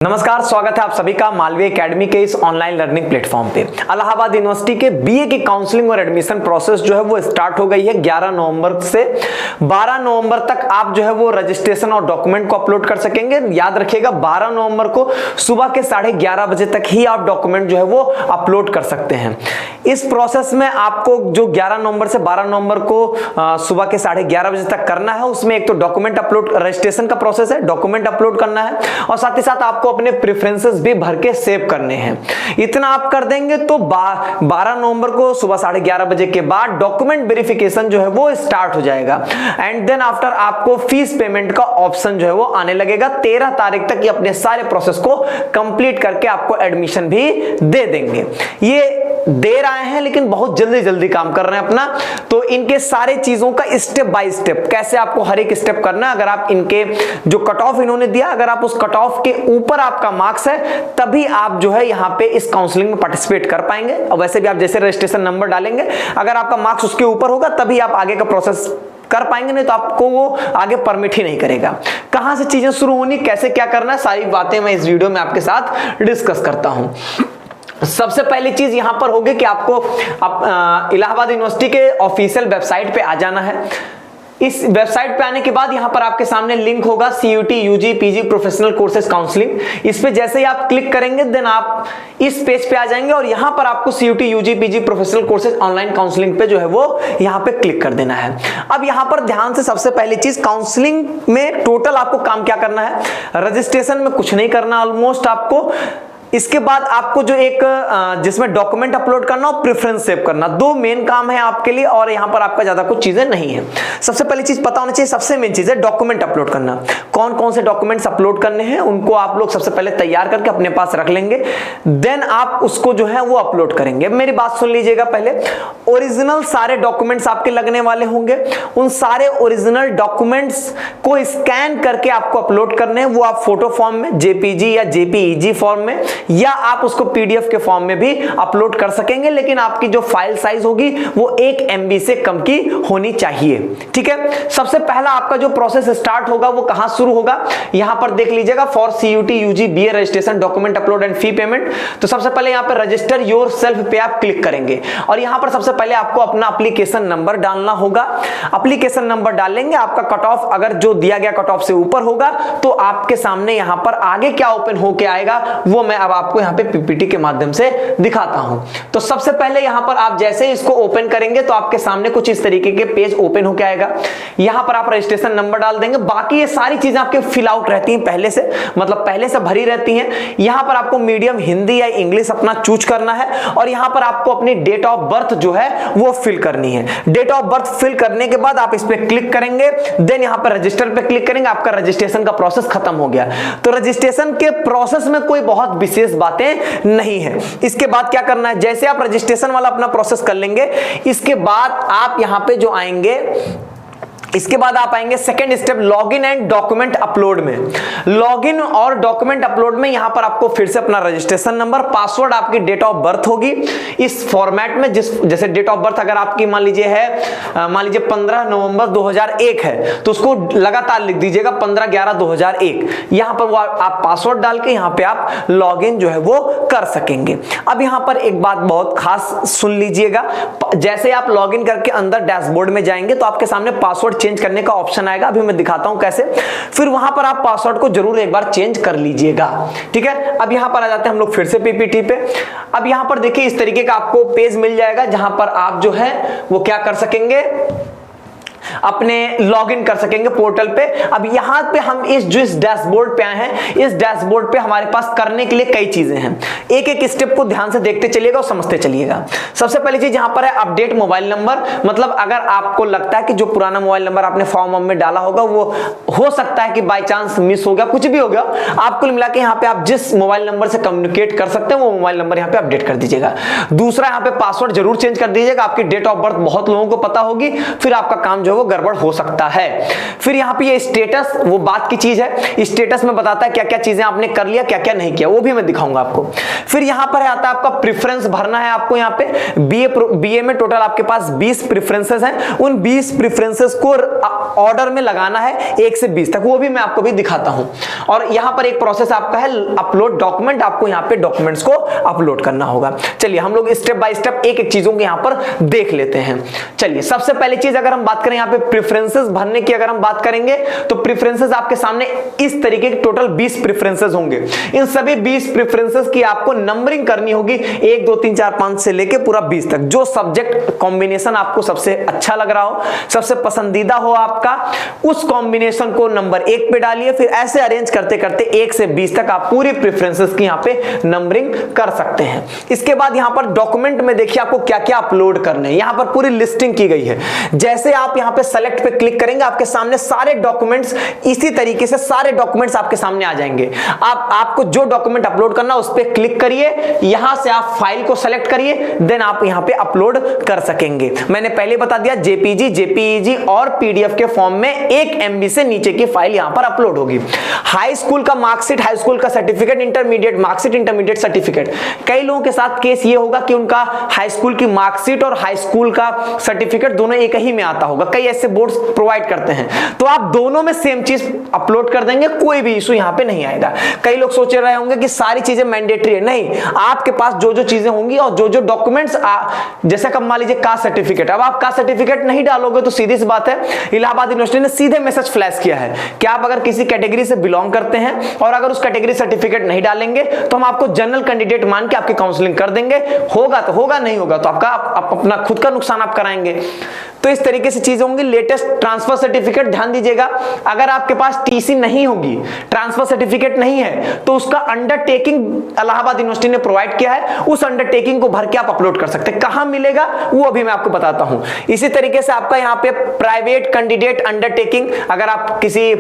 नमस्कार, स्वागत है आप सभी का मालवीय एकेडमी के इस ऑनलाइन लर्निंग प्लेटफॉर्म पे। इलाहाबाद यूनिवर्सिटी के बीए की काउंसलिंग और एडमिशन प्रोसेस जो है वो स्टार्ट हो गई है 11 नवंबर से 12 नवंबर तक। आप जो है वो रजिस्ट्रेशन और डॉक्यूमेंट को अपलोड कर सकेंगे। याद रखिएगा 12 नवंबर को सुबह के 11:30 बजे तक ही आप डॉक्यूमेंट जो है वो अपलोड कर सकते हैं। इस प्रोसेस में आपको जो 11 नवंबर से 12 नवंबर को सुबह के 11:30 बजे तक करना है, उसमें एक तो डॉक्यूमेंट अपलोड, रजिस्ट्रेशन का प्रोसेस है, डॉक्यूमेंट अपलोड करना है और साथ ही साथ आपको अपने प्रेफरेंसेस भी भर के सेव करने हैं। इतना आप कर देंगे तो 12 नवंबर को सुबह 11:30 बजे के बाद डॉक्यूमेंट वेरिफिकेशन जो है वो स्टार्ट हो जाएगा एंड देन आफ्टर आपको फीस पेमेंट का ऑप्शन जो है वो आने लगेगा। 13 तारीख तक ये अपने सारे प्रोसेस को कंप्लीट करके आपको एडमिशन भी दे देंगे। ये देर आए हैं लेकिन बहुत जल्दी काम कर रहे हैं अपना। तो इनके सारे चीजों का स्टेप बाय स्टेप कैसे आपको हर एक स्टेप करना है, अगर आप इनके जो कट ऑफ इन्होंने दिया, अगर आप उस कट ऑफ के ऊपर आपका मार्क्स है तभी आप जो है यहाँ पे इस काउंसलिंग में पार्टिसिपेट कर पाएंगे। और वैसे भी आप जैसे रजिस्ट्रेशन नंबर डालेंगे, अगर आपका मार्क्स उसके ऊपर होगा तभी आप आगे का प्रोसेस कर पाएंगे, नहीं तो आपको वो आगे परमिट ही नहीं करेगा। कहां से चीजें शुरू होनी, कैसे क्या करना है, सारी बातें मैं इस वीडियो में आपके साथ डिस्कस करता हूं। सबसे पहली चीज यहां पर होगी कि आपको इलाहाबाद यूनिवर्सिटी के ऑफिशियल वेबसाइट पे आ जाना है। इस वेबसाइट पे आने के बाद यहां पर आपके सामने लिंक होगा CUT UG PG professional courses counselling. इस पे जैसे ही आप क्लिक करेंगे देन आप इस पेज पे आ जाएंगे और यहां पर आपको CUT UG PG professional courses online counselling पे जो है वो यहां पे क्लिक कर देना है। अब यहां पर ध्यान से सबसे पहली चीज, काउंसलिंग में टोटल आपको काम क्या करना है, रजिस्ट्रेशन में कुछ नहीं करना ऑलमोस्ट आपको। इसके बाद आपको जो एक जिसमें डॉक्यूमेंट अपलोड करना और प्रेफरेंस सेव करना, दो मेन काम है आपके लिए और यहां पर आपका ज्यादा कुछ चीजें नहीं है। सबसे पहली चीज पता होना चाहिए, सबसे मेन चीज है डॉक्यूमेंट अपलोड करना। कौन कौन से डॉक्यूमेंट्स अपलोड करने हैं उनको आप लोग सबसे पहले तैयार करके अपने पास रख लेंगे, देन आप उसको जो है वो अपलोड करेंगे। मेरी बात सुन लीजिएगा, पहले ओरिजिनल सारे डॉक्यूमेंट्स आपके लगने वाले होंगे। उन सारे ओरिजिनल डॉक्यूमेंट्स को स्कैन करके आपको अपलोड करने हैं। वो आप फोटो फॉर्म में, JPG या JPEG फॉर्म में, या आप उसको PDF के फॉर्म में भी अपलोड कर सकेंगे, लेकिन आपकी जो फाइल साइज होगी वो 1 MB से कम की होनी चाहिए। ठीक है, सबसे पहला आपका जो प्रोसेस स्टार्ट होगा वो कहां शुरू होगा, यहां पर देख लीजिएगा, for CUT UG BA registration document upload and fee payment. तो सबसे पहले यहां पर रजिस्टर योर सेल्फ पे आप क्लिक करेंगे और यहां पर सबसे पहले आपको अपना एप्लीकेशन नंबर डालना होगा। एप्लीकेशन नंबर डालेंगे, आपका कट ऑफ अगर जो दिया गया कट ऑफ से ऊपर होगा तो आपके सामने यहां पर आगे क्या ओपन होके आएगा वो मैं अब आपको यहां पे PPT के माध्यम से दिखाता हूं। तो सबसे पहले यहां पर आप जैसे ही इसको ओपन करेंगे तो आपके सामने कुछ इस तरीके के पेज ओपन होके आएगा। यहां पर आप रजिस्ट्रेशन नंबर डाल देंगे। बाकी ये सारी चीजें आपके फिल आउट रहती हैं पहले से, मतलब पहले से भरी रहती हैं। यहां पर आपको मीडियम हिंदी या इंग्लिश अपना चूज करना है और यहां पर आपको अपनी डेट ऑफ बर्थ जो है वो फिल करनी है। डेट ऑफ बर्थ फिल करने के बाद आप इस पे क्लिक करेंगे, देन यहां पर रजिस्टर पे क्लिक करेंगे। आपका रजिस्ट्रेशन का प्रोसेस खत्म हो गया। तो रजिस्ट्रेशन के प्रोसेस में कोई बहुत विशेष बातें नहीं है। इसके बाद क्या करना है, जैसे आप रजिस्ट्रेशन वाला अपना प्रोसेस कर लेंगे, इसके बाद आप यहां पे जो आएंगे, इसके बाद आप आएंगे second step login and document upload में। लॉगिन और डॉक्यूमेंट अपलोड में यहां पर आपको फिर से अपना रजिस्ट्रेशन नंबर, पासवर्ड, आपकी डेट ऑफ बर्थ होगी इस फॉर्मेट में। जैसे डेट ऑफ बर्थ अगर आपकी मान लीजिए है, मान लीजिए 15 नवंबर 2001 है तो उसको लगातार लिख दीजिएगा 15/11/2001। यहां पर वो आप पासवर्ड डाल के यहां पे आप लॉगिन जो है वो कर सकेंगे। अब यहां पर एक बात बहुत खास सुन लीजिएगा, जैसे आप लॉगिन करके अंदर डैशबोर्ड में जाएंगे तो आपके सामने पासवर्ड चेंज करने का ऑप्शन आएगा। अभी मैं दिखाता हूं कैसे। फिर वहां पर आप पासवर्ड को जरूर एक बार चेंज कर लीजिएगा। ठीक है, अब यहां पर आ जाते हैं हम लोग फिर से PPT पे। अब यहां पर देखिए इस तरीके का आपको पेज मिल जाएगा जहां पर आप जो है वो क्या कर सकेंगे, अपने लॉगिन कर सकेंगे पोर्टल पे। अब यहां पे हम इस डैशबोर्ड पे आए हैं, इस डैशबोर्ड पे हमारे पास करने के लिए कई चीजें हैं। एक एक स्टेप को ध्यान से देखते चलिएगा और समझते चलिएगा। सबसे पहली चीज यहां पर है अपडेट मोबाइल नंबर। मतलब अगर आपको लगता है कि जो पुराना मोबाइल नंबर आपने फॉर्म में डाला होगा वो हो सकता है कि बाई चांस मिस हो गया, कुछ भी हो गया, आपको मिला के यहां पे आप जिस मोबाइल नंबर से कम्युनिकेट कर सकते हैं वो मोबाइल नंबर यहां पे अपडेट कर दीजिएगा। दूसरा, यहां पे पासवर्ड जरूर चेंज कर दीजिएगा। आपकी डेट ऑफ बर्थ बहुत लोगों को पता होगी, फिर आपका काम जो वो गड़बड़ हो सकता है। फिर यहां पे ये स्टेटस, वो बात की चीज है, स्टेटस में बताता है क्या क्या चीजें आपने कर लिया, क्या क्या नहीं किया, वो भी मैं दिखाऊंगा आपको। फिर यहां पर आता है आपका प्रेफरेंस भरना है आपको। यहां पे बीए में टोटल आपके पास 20 प्रेफरेंसेस हैं। उन 20 प्रेफरेंसेस को ऑर्डर में लगाना है 1 से 20 तक, वो भी मैं आपको भी दिखाता हूं। और यहां पर एक प्रोसेस आपका है अपलोड डॉक्यूमेंट, आपको यहां पे डॉक्यूमेंट्स को अपलोड करना होगा। चलिए हम लोग स्टेप बाय स्टेप एक एक चीजों को यहां पर देख लेते हैं। चलिए सबसे पहली चीज अगर हम बात करें यहां पे प्रेफरेंसेस भरने की, अगर हम बात करेंगे तो प्रेफरेंसेस आपके सामने इस तरीके के टोटल 20 प्रेफरेंसेस होंगे। इन सभी 20 प्रेफरेंसेस की आपको नंबरिंग करनी होगी 1 2 3 4 5 से लेके पूरा 20 तक। जो सब्जेक्ट कॉम्बिनेशन आपको सबसे अच्छा लग रहा हो, सबसे पसंदीदा हो आपका, उस कॉम्बिनेशन को नंबर 1 पे डालिए। फिर ऐसे अरेंज करते करते 1 से 20 तक आप पूरी प्रेफरेंसेस की यहां पे नंबरिंग कर सकते हैं। इसके बाद यहां पर डॉक्यूमेंट में देखिए आपको क्या क्या अपलोड करने हैं, यहां पर पूरी लिस्टिंग की गई है। जैसे आप यहां पे सेलेक्ट पे क्लिक करेंगे आपके सामने सारे डॉक्यूमेंट्स, इसी तरीके से सारे डॉक्यूमेंट्स आपके सामने आ जाएंगे। आपको जो डॉक्यूमेंट अपलोड करना उस पर क्लिक करिए, यहां से आप फाइल को सेलेक्ट करिए, देन आप यहां पे अपलोड कर सकेंगे। मैंने पहले बता दिया जेपीजी, जेपीईजी और पीडीएफ के फॉर्म में 1 MB से नीचे की फाइल यहां पर अपलोड होगी। हाई स्कूल का मार्कशीट, हाई स्कूल का certificate, intermediate marksheet, intermediate certificate. कई लोगों के साथ केस ये होगा कि उनका हाई स्कूल की मार्कशीट और हाई स्कूल का सर्टिफिकेट दोनों एक ही में आता होगा, कई ऐसे बोर्ड्स प्रोवाइड करते हैं, तो आप दोनों में सेम चीज अपलोड कर देंगे, कोई भी इशू यहां पे नहीं आएगा। कई लोग सोच रहे होंगे कि सारी चीजें मैंडेटरी है, नहीं, आपके पास जो जो चीजें होंगी और जो जो डॉक्यूमेंट्स, जैसे कब मान लीजिए कास्ट सर्टिफिकेट, अब आप कास्ट सर्टिफिकेट नहीं डालोगे तो सीधी सी बात है इलाहाबाद यूनिवर्सिटी ने सीधे मैसेज फ्लैश किया है कि आप अगर किसी कैटेगरी से बिलोंग करते हैं और अगर उस कैटेगरी सर्टिफिकेट नहीं डालेंगे तो हम आपको जनरल कैंडिडेट मान के आपकी काउंसलिंग कर देंगे, होगा तो होगा, नहीं होगा तो आपका आप अपना खुद का नुकसान आप कराएंगे। तो इस तरीके से चीजें होंगी। लेटेस्ट ट्रांसफर सर्टिफिकेट, ध्यान दीजिएगा, अगर आपके पास टीसी नहीं होगी, ट्रांसफर सर्टिफिकेट नहीं है, तो उसका अंडरटेकिंग इलाहाबाद यूनिवर्सिटी ने प्रोवाइड किया है, उस अंडरटेकिंग को भर के आप अपलोड कर सकते हैं। कहां मिलेगा वो अभी मैं आपको बताता हूं। इसी तरीके से आपका यहां पे प्राइवेट कैंडिडेट अंडरटेकिंग, अगर आप किसी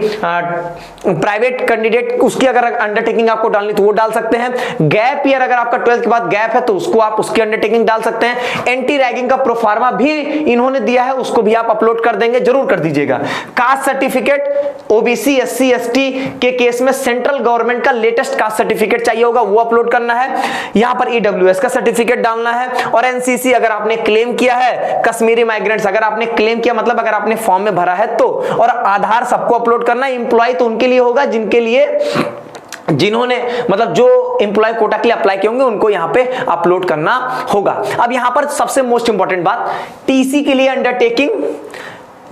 प्राइवेट कैंडिडेट उसकी अगर अंडरटेकिंग आपको डालनी तो वो डाल सकते हैं। गैप ईयर, अगर आपका 12th के बाद गैप है तो उसको आप उसकी अंडरटेकिंग डाल सकते हैं। एंटी रैगिंग का प्रोफार्मा भी इन्होंने दिया है, उसको भी आप अपलोड कर देंगे, जरूर कर दीजिएगा। Caste certificate, OBC SC ST के केस में सेंट्रल गवर्नमेंट का लेटेस्ट कास्ट सर्टिफिकेट चाहिए होगा, वो अपलोड करना है। यहां पर ईडब्ल्यूएस का सर्टिफिकेट डालना है। और एनसीसी अगर आपने क्लेम किया है, कश्मीरी माइग्रेंट्स अगर आपने क्लेम किया, मतलब अगर आपने फॉर्म में भरा है तो, और आधार सबको अपलोड करना है। एम्प्लॉय तो उनके लिए होगा जिन्होंने मतलब जो एम्प्लॉय कोटा के लिए अप्लाई किए होंगे उनको यहां पे अपलोड करना होगा। अब यहां पर सबसे मोस्ट इंपॉर्टेंट बात, टीसी के लिए अंडरटेकिंग,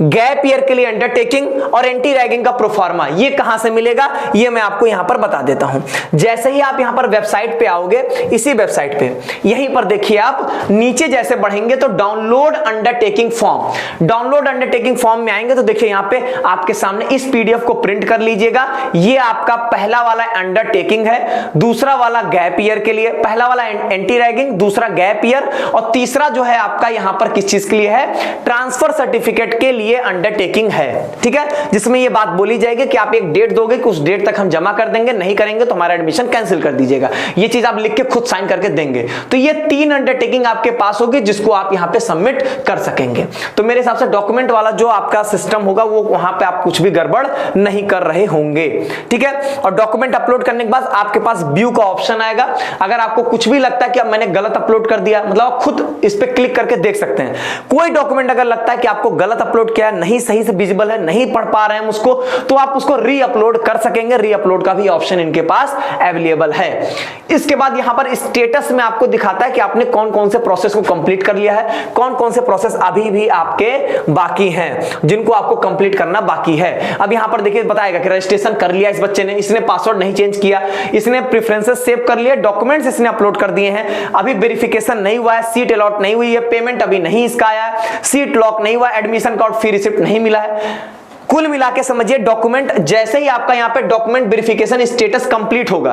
गैप ईयर के लिए अंडरटेकिंग और एंटी रैगिंग का प्रोफार्मा, ये कहां से मिलेगा ये मैं आपको यहां पर बता देता हूं। जैसे ही आप यहां पर वेबसाइट पे आओगे, इसी वेबसाइट पे यहीं पर देखिए आप नीचे जैसे बढ़ेंगे तो download undertaking form, download undertaking form में आएंगे तो देखिए यहां पे आपके सामने इस पीडीएफ को प्रिंट कर लीजिएगा। ये आपका पहला वाला अंडरटेकिंग है, दूसरा वाला गैप ईयर के लिए, पहला वाला एंटी रैगिंग, दूसरा गैप ईयर और तीसरा जो है आपका यहां पर किस चीज के लिए है, ट्रांसफर सर्टिफिकेट के लिए ये अंडरटेकिंग है। ठीक है, जिसमें ये बात बोली जाएगी कि आप एक डेट दोगे कि उस डेट तक हम जमा कर देंगे, नहीं करेंगे तो हमारा एडमिशन कैंसिल कर दीजिएगा। ये चीज आप लिख के खुद साइन करके देंगे। तो ये 3 अंडरटेकिंग आपके पास होगी जिसको आप यहां पे सबमिट कर सकेंगे। तो मेरे हिसाब से डॉक्यूमेंट वाला जो आपका सिस्टम होगा वो वहां पे आप कुछ भी गड़बड़ नहीं कर रहे होंगे। ठीक है, और डॉक्यूमेंट अपलोड करने के बाद आपके पास व्यू का ऑप्शन आएगा। अगर आपको कुछ भी लगता है कि अब मैंने गलत अपलोड कर दिया, मतलब आप खुद इस पे क्लिक करके देख सकते हैं। कोई डॉक्यूमेंट अगर लगता है कि आपको गलत अपलोड किया, नहीं सही से विजिबल है, नहीं पढ़ पा रहे हैं उसको, तो आप उसको री अपलोड कर सकेंगे। री अपलोड का भी ऑप्शन इनके पास अवेलेबल है। इसके बाद यहां पर स्टेटस में आपको दिखाता है कि आपने कौन कौन से प्रोसेस को कंप्लीट कर लिया है, कौन कौन से प्रोसेस अभी भी आपके बाकी हैं जिनको आपको कंप्लीट करना बाकी है। अब यहां पर देखिए बताएगा कि रजिस्ट्रेशन कर लिया इस बच्चे ने, इसने पासवर्ड नहीं चेंज किया, इसने प्रेफरेंसेस सेव कर लिए, डॉक्यूमेंट्स इसने अपलोड कर दिए हैं, अभी वेरिफिकेशन नहीं हुआ है, सीट अलॉट नहीं हुई है, पेमेंट अभी नहीं इसका आया है, सीट लॉक नहीं हुआ, एडमिशन कार्ड फी रिसिप्ट नहीं मिला है। कुल मिला के समझिए डॉक्यूमेंट, जैसे ही आपका यहां पे डॉक्यूमेंट वेरिफिकेशन स्टेटस कंप्लीट होगा,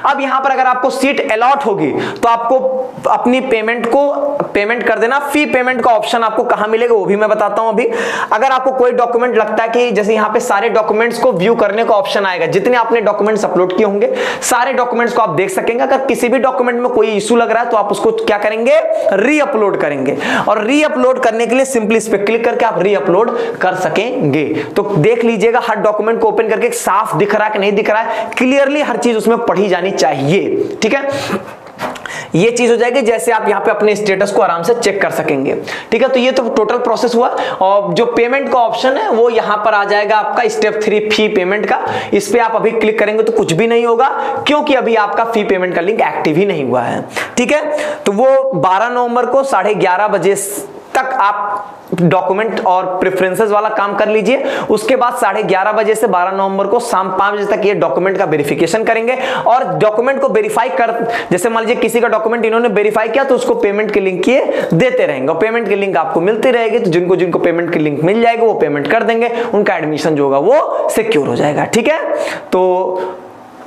अब यहां पर अगर आपको सीट अलॉट होगी तो आपको अपनी पेमेंट को पेमेंट कर देना। फी पेमेंट का ऑप्शन आपको कहां मिलेगा वो भी मैं बताता हूं अभी। अगर आपको कोई डॉक्यूमेंट लगता है कि जैसे यहां पे सारे डॉक्यूमेंट्स को व्यू करने का ऑप्शन आएगा, जितने आपने डॉक्यूमेंट्स अपलोड किए होंगे सारे डॉक्यूमेंट्स को आप देख सकेंगे। अगर किसी भी डॉक्यूमेंट में कोई इशू लग रहा है तो आप उसको क्या करेंगे, री अपलोड करेंगे। और री अपलोड करने के लिए सिंपली इस पे क्लिक करके आप री अपलोड कर सकेंगे। तो देख लीजिएगा हर डॉक्यूमेंट को ओपन करके साफ दिख रहा है कि नहीं दिख रहा है, क्लियरली हर चीज उसमें पढ़ी जानी चाहिए। ठीक है, ये चीज हो जाएगी, जैसे आप यहाँ पे अपने स्टेटस को आराम से चेक कर सकेंगे। ठीक है, तो ये तो टोटल प्रोसेस हुआ। और जो पेमेंट का ऑप्शन है वो यहाँ पर आ जाएगा आपका स्टेप 3 फी पेमेंट का। इस पे आप अभी क्लिक करेंगे तो कुछ भी नहीं होगा, क्योंकि अभी आपका फी पेमेंट का लिंक एक्टिव ही नहीं हुआ है। ठीक है, तो वो 12 नवंबर को 11:30 बजे तक आप डॉक्यूमेंट और प्रेफरेंसेस वाला काम कर लीजिए। उसके बाद 11:30 बजे से 12 नवंबर को शाम 5 बजे तक ये डॉक्यूमेंट का वेरिफिकेशन करेंगे। और डॉक्यूमेंट को वेरीफाई कर, जैसे मान लीजिए किसी का डॉक्यूमेंट इन्होंने वेरीफाई किया तो उसको पेमेंट की लिंक ये देते रहेंगे, और पेमेंट की लिंक आपको मिलती रहेगी। तो जिनको जिनको पेमेंट की लिंक मिल जाएगी वो पेमेंट कर देंगे, उनका एडमिशन जो होगा वो सिक्योर हो जाएगा। ठीक है, तो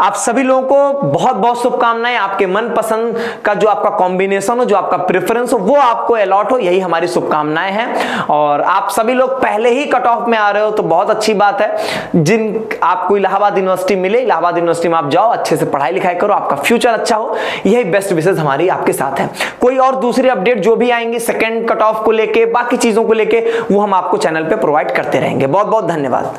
आप सभी लोगों को बहुत बहुत शुभकामनाएं। आपके मनपसंद का जो आपका कॉम्बिनेशन हो, जो आपका प्रेफरेंस हो, वो आपको अलॉट हो, यही हमारी शुभकामनाएं हैं। और आप सभी लोग पहले ही कट ऑफ में आ रहे हो तो बहुत अच्छी बात है। जिन आपको इलाहाबाद यूनिवर्सिटी मिले, इलाहाबाद यूनिवर्सिटी में आप जाओ, अच्छे से पढ़ाई लिखाई करो, आपका फ्यूचर अच्छा हो, यही बेस्ट विशेष हमारी आपके साथ है। कोई और दूसरी अपडेट जो भी आएंगे सेकेंड कट ऑफ को लेके, बाकी चीजों को लेके, वो हम आपको चैनल पे प्रोवाइड करते रहेंगे। बहुत बहुत धन्यवाद।